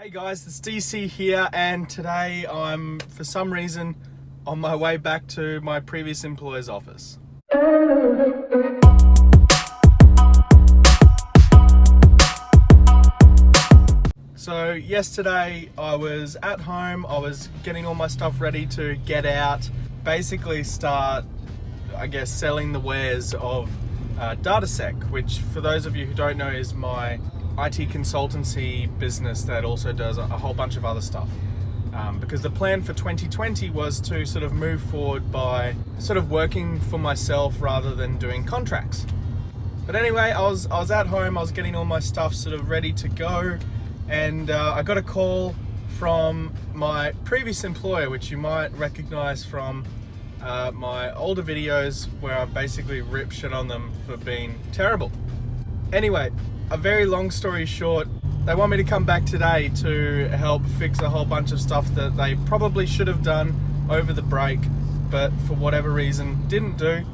Hey guys, it's DC here, and today I'm, for some reason, on my way back to my previous employer's office. So yesterday I was at home, I was getting all my stuff ready to get out, basically start, I guess, selling the wares of CyberSec, which for those of you who don't know is my IT consultancy business that also does a whole bunch of other stuff. Because the plan for 2020 was to sort of move forward by sort of working for myself rather than doing contracts. But anyway, I was at home, I was getting all my stuff sort of ready to go, and I got a call from my previous employer, which you might recognize from my older videos where I basically rip shit on them for being terrible. Anyway, a very long story short, they want me to come back today to help fix a whole bunch of stuff that they probably should have done over the break, but for whatever reason didn't do.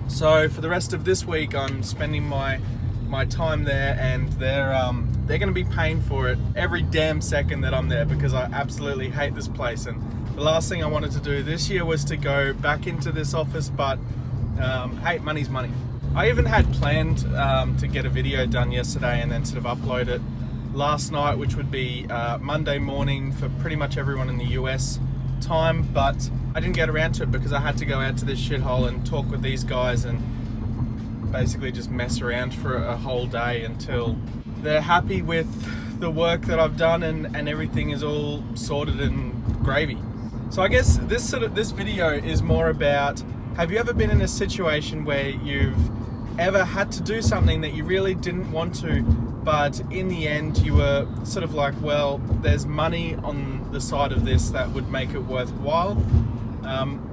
So for the rest of this week, I'm spending my time there, and they're going to be paying for it every damn second that I'm there, because I absolutely hate this place. And the last thing I wanted to do this year was to go back into this office, but hey, money's money. I even had planned to get a video done yesterday and then sort of upload it last night, which would be Monday morning for pretty much everyone in the US time, but I didn't get around to it because I had to go out to this shithole and talk with these guys and basically just mess around for a whole day until they're happy with the work that I've done and everything is all sorted and gravy. So I guess this video is more about, have you ever been in a situation where you've ever had to do something that you really didn't want to, but in the end you were sort of like, well, there's money on the side of this that would make it worthwhile?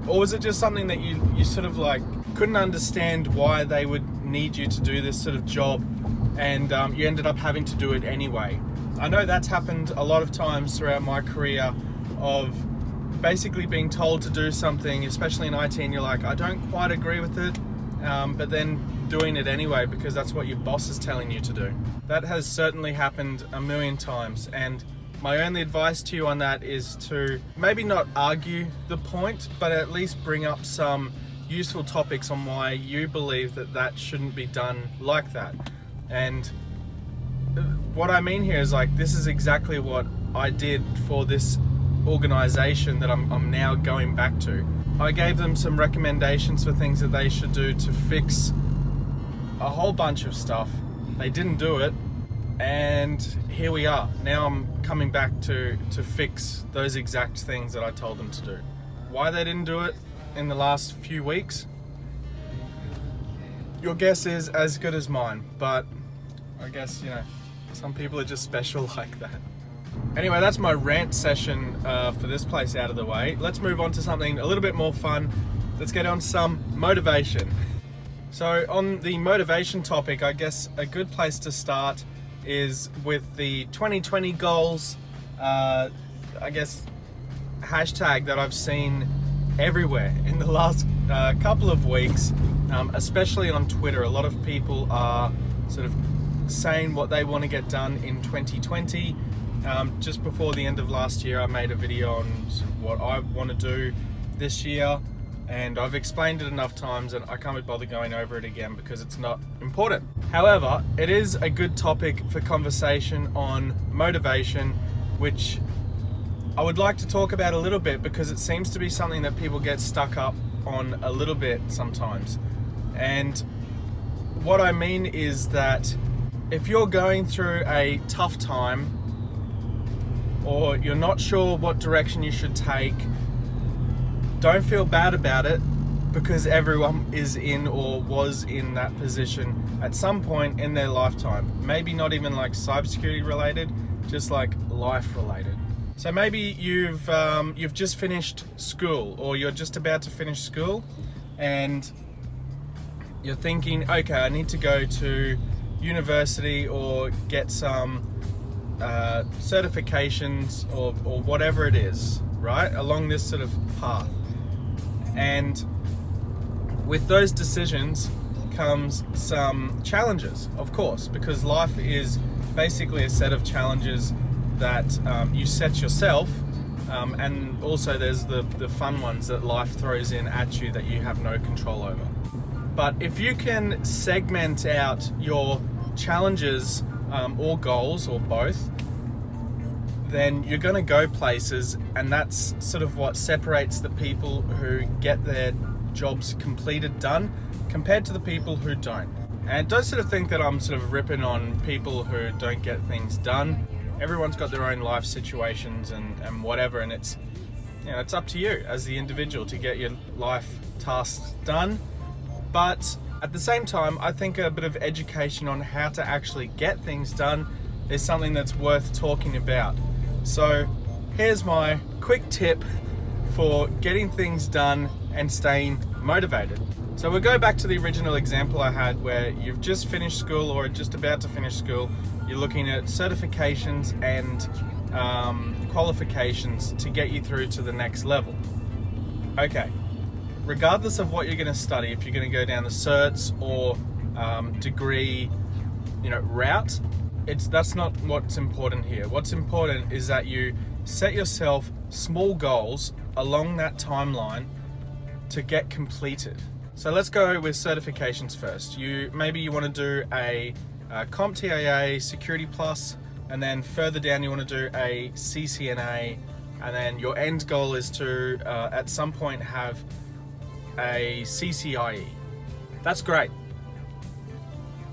Or was it just something that you sort of like couldn't understand why they would need you to do this sort of job, and you ended up having to do it anyway? I know that's happened a lot of times throughout my career, of basically being told to do something, especially in IT, and you're like, I don't quite agree with it, but then doing it anyway because that's what your boss is telling you to do. That has certainly happened a million times, and my only advice to you on that is to maybe not argue the point, but at least bring up some useful topics on why you believe that shouldn't be done like that. And what I mean here is, like, this is exactly what I did for this organization that I'm now going back to. I gave them some recommendations for things that they should do to fix a whole bunch of stuff. They didn't do it, and here we are. Now I'm coming back to fix those exact things that I told them to do. Why they didn't do it in the last few weeks, your guess is as good as mine, but I guess, you know, some people are just special like that. Anyway, that's my rant session for this place out of the way. Let's move on to something a little bit more fun. Let's get on some motivation. So on the motivation topic, I guess a good place to start is with the 2020 goals, I guess, hashtag that I've seen everywhere in the last couple of weeks, especially on Twitter. A lot of people are sort of saying what they want to get done in 2020. Just before the end of last year, I made a video on what I want to do this year, and I've explained it enough times and I can't be bothered going over it again because it's not important. However, it is a good topic for conversation on motivation, which I would like to talk about a little bit because it seems to be something that people get stuck up on a little bit sometimes. And what I mean is that if you're going through a tough time, or you're not sure what direction you should take, don't feel bad about it, because everyone is in or was in that position at some point in their lifetime. Maybe not even like cybersecurity related, just like life related. So maybe you've just finished school, or you're just about to finish school, and you're thinking, okay, I need to go to university or get some certifications or whatever it is, right, along this sort of path. And with those decisions comes some challenges, of course, because life is basically a set of challenges that you set yourself, and also there's the fun ones that life throws in at you that you have no control over. But if you can segment out your challenges or goals or both, then you're going to go places, and that's sort of what separates the people who get their jobs completed, done, compared to the people who don't. And don't sort of think that I'm sort of ripping on people who don't get things done. Everyone's got their own life situations and whatever, and it's, you know, it's up to you as the individual to get your life tasks done. But at the same time, I think a bit of education on how to actually get things done is something that's worth talking about. So here's my quick tip for getting things done and staying motivated. So we'll go back to the original example I had where you've just finished school or just about to finish school. You're looking at certifications and qualifications to get you through to the next level. Okay, regardless of what you're going to study, if you're going to go down the certs or degree, route, that's not what's important here. What's important is that you set yourself small goals along that timeline to get completed. So let's go with certifications first. Maybe you want to do a CompTIA Security Plus, and then further down you want to do a CCNA, and then your end goal is to at some point have a CCIE. That's great.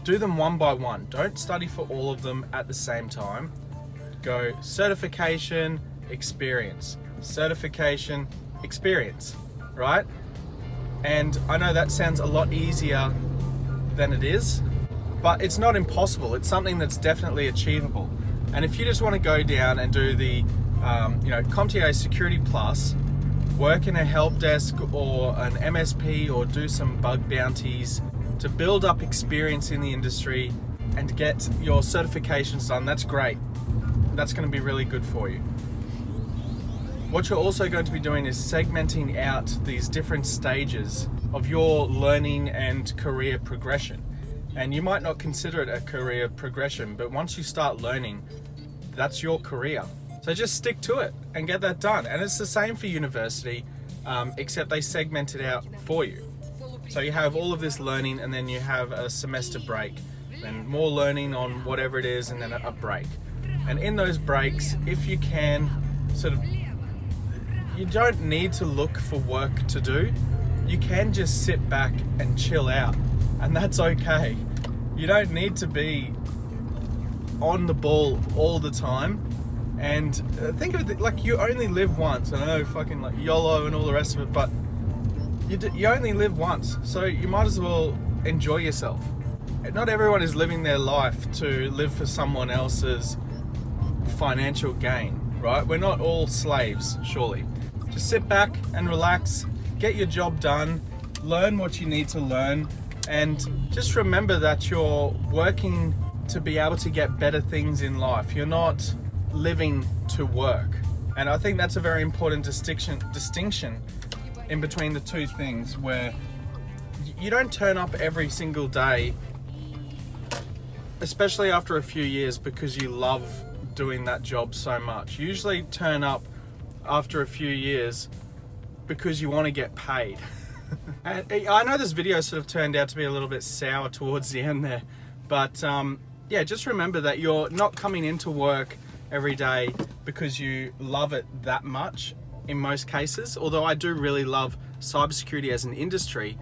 Do them one by one. Don't study for all of them at the same time. Go certification, experience, certification, experience, right? And I know that sounds a lot easier than it is, but it's not impossible. It's something that's definitely achievable. And if you just want to go down and do the CompTIA Security Plus, work in a help desk or an MSP or do some bug bounties to build up experience in the industry and get your certifications done, that's great. That's going to be really good for you. What you're also going to be doing is segmenting out these different stages of your learning and career progression. And you might not consider it a career progression, but once you start learning, that's your career. So just stick to it and get that done. And it's the same for university, except they segment it out for you. So you have all of this learning, and then you have a semester break, and more learning on whatever it is, and then a break. And in those breaks, if you can you don't need to look for work to do. You can just sit back and chill out, and that's okay. You don't need to be on the ball all the time. And think of it like you only live once. I know, fucking like YOLO and all the rest of it, but you only live once, so you might as well enjoy yourself. Not everyone is living their life to live for someone else's financial gain, right? We're not all slaves, surely. Just sit back and relax, get your job done, learn what you need to learn, and just remember that you're working to be able to get better things in life. You're not living to work. And I think that's a very important distinction in between the two things, where you don't turn up every single day, especially after a few years, because you love doing that job so much. You usually turn up after a few years because you want to get paid. And I know this video sort of turned out to be a little bit sour towards the end there, but yeah, just remember that you're not coming into work every day because you love it that much in most cases. Although I do really love cybersecurity as an industry,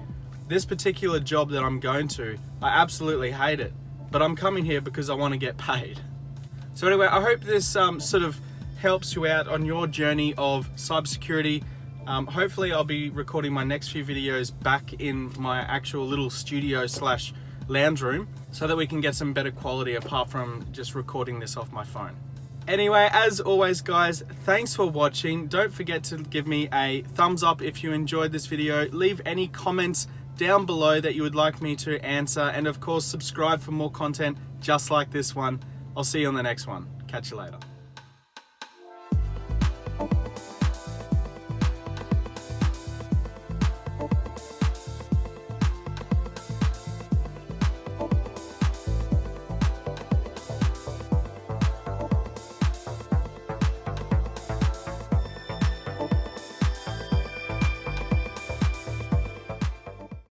this particular job that I'm going to, I absolutely hate it, but I'm coming here because I want to get paid. So anyway, I hope this sort of helps you out on your journey of cybersecurity. Hopefully I'll be recording my next few videos back in my actual little studio / lounge room so that we can get some better quality apart from just recording this off my phone. Anyway, as always guys, thanks for watching. Don't forget to give me a thumbs up if you enjoyed this video. Leave any comments down below that you would like me to answer, and of course subscribe for more content just like this one. I'll see you on the next one. Catch you later.